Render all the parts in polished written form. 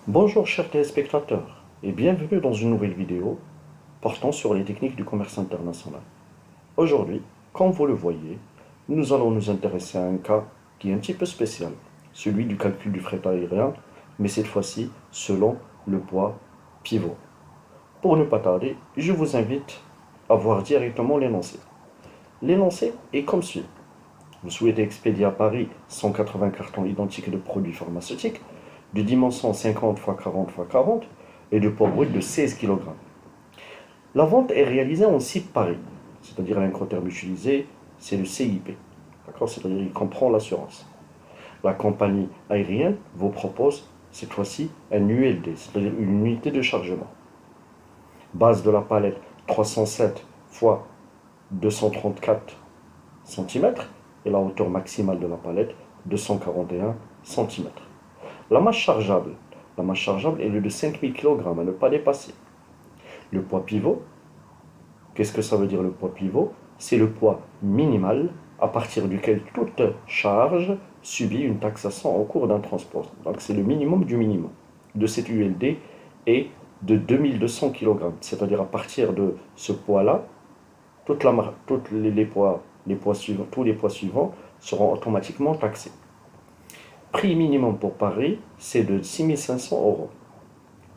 Bonjour chers téléspectateurs et bienvenue dans une nouvelle vidéo portant sur les techniques du commerce international. Aujourd'hui, comme vous le voyez, nous allons nous intéresser à un cas qui est un petit peu spécial, celui du calcul du fret aérien, mais cette fois-ci selon le poids pivot. Pour ne pas tarder, je vous invite à voir directement l'énoncé. L'énoncé est comme suit. Vous souhaitez expédier à Paris 180 cartons identiques de produits pharmaceutiques de dimension 50 x 40 x 40 et de poids brut de 16 kg. La vente est réalisée en 6 paris, c'est-à-dire l'incoterm utilisé, c'est le CIP. D'accord. C'est-à-dire qu'il comprend l'assurance. La compagnie aérienne vous propose cette fois-ci un ULD, c'est-à-dire une unité de chargement. Base de la palette 307 x 234 cm et la hauteur maximale de la palette 241 cm. La masse chargeable est de 5000 kg à ne pas dépasser. Le poids pivot, qu'est-ce que ça veut dire le poids pivot? C'est le poids minimal à partir duquel toute charge subit une taxation au cours d'un transport. Donc c'est le minimum du minimum de cette ULD est de 2200 kg. C'est-à-dire à partir de ce poids-là, tous les poids suivants seront automatiquement taxés. Prix minimum pour Paris, c'est de 6500 euros.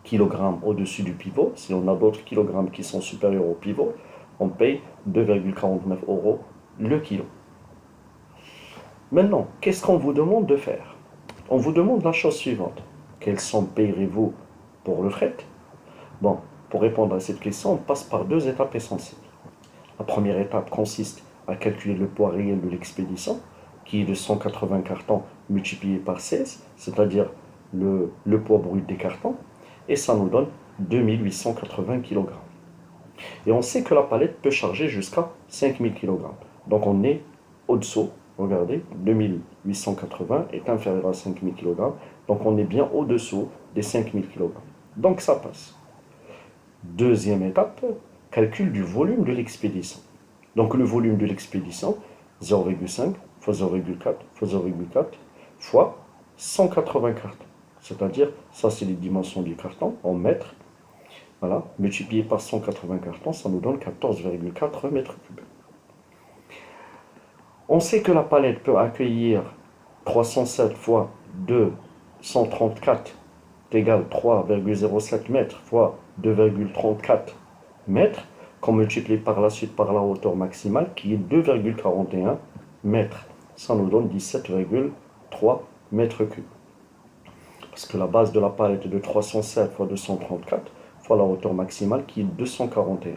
Kilogramme au-dessus du pivot. Si on a d'autres kilogrammes qui sont supérieurs au pivot, on paye 2,49 euros le kilo. Maintenant, qu'est-ce qu'on vous demande de faire? On vous demande la chose suivante. Quelle somme payerez-vous pour le fret? Bon, pour répondre à cette question, on passe par deux étapes essentielles. La première étape consiste à calculer le poids réel de l'expédition, qui est de 180 cartons multiplié par 16, c'est-à-dire le poids brut des cartons, et ça nous donne 2880 kg. Et on sait que la palette peut charger jusqu'à 5000 kg. Donc on est au-dessous, regardez, 2880 est inférieur à 5000 kg, donc on est bien au-dessous des 5000 kg. Donc ça passe. Deuxième étape, calcul du volume de l'expédition. Donc le volume de l'expédition, 0,5 fois 0,4 fois 0,4 fois 180 cartons. C'est-à-dire, ça c'est les dimensions du carton en mètres. Voilà, multiplié par 180 cartons, ça nous donne 14,4 mètres cubes. On sait que la palette peut accueillir 307 fois 234 égale 3,07 mètres fois 2,34 mètres, qu'on multiplie par la suite par la hauteur maximale qui est 2,41 mètres. Ça nous donne 17,3 mètres cubes. Parce que la base de la palette est de 307 fois 234 fois la hauteur maximale qui est 241.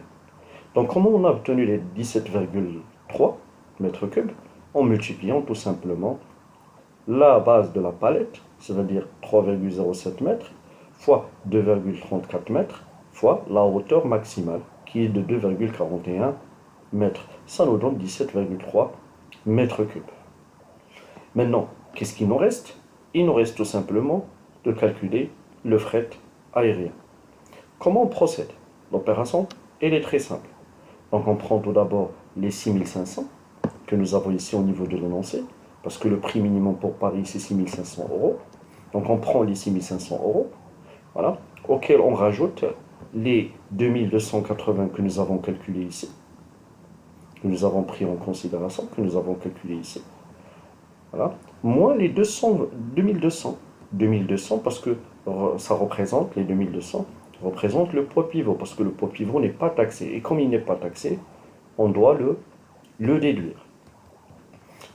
Donc comment on a obtenu les 17,3 mètres cubes? En multipliant tout simplement la base de la palette, c'est-à-dire 3,07 mètres, fois 2,34 mètres, fois la hauteur maximale, qui est de 2,41 mètres. Ça nous donne 17,3 mètres cubes. Maintenant, qu'est-ce qu'il nous reste? Il nous reste tout simplement de calculer le fret aérien. Comment on procède? L'opération, elle est très simple. Donc on prend tout d'abord les 6500 que nous avons ici au niveau de l'énoncé, parce que le prix minimum pour Paris, c'est 6500 euros. Donc on prend les 6500 euros, voilà, auxquels on rajoute les 2280 que nous avons calculés ici, que nous avons pris en considération, que nous avons calculé ici. Voilà, moins les 2200 parce que ça représente, les 2200 représentent le poids pivot, parce que le poids pivot n'est pas taxé. Et comme il n'est pas taxé, on doit le déduire.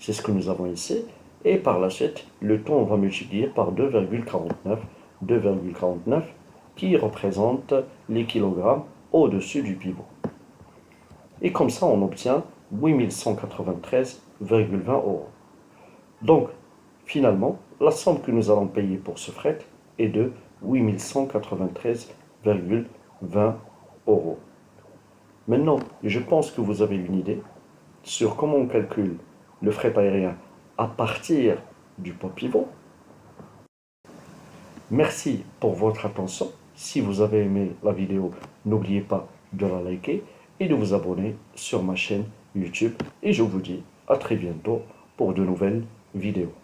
C'est ce que nous avons ici. Et par la suite, le taux, on va multiplier par 2,49 qui représente les kilogrammes au-dessus du pivot. Et comme ça, on obtient 8193,20 euros. Donc, finalement, la somme que nous allons payer pour ce fret est de 8193,20 euros. Maintenant, je pense que vous avez une idée sur comment on calcule le fret aérien à partir du poids pivot. Merci pour votre attention. Si vous avez aimé la vidéo, n'oubliez pas de la liker et de vous abonner sur ma chaîne YouTube. Et je vous dis à très bientôt pour de nouvelles vidéos.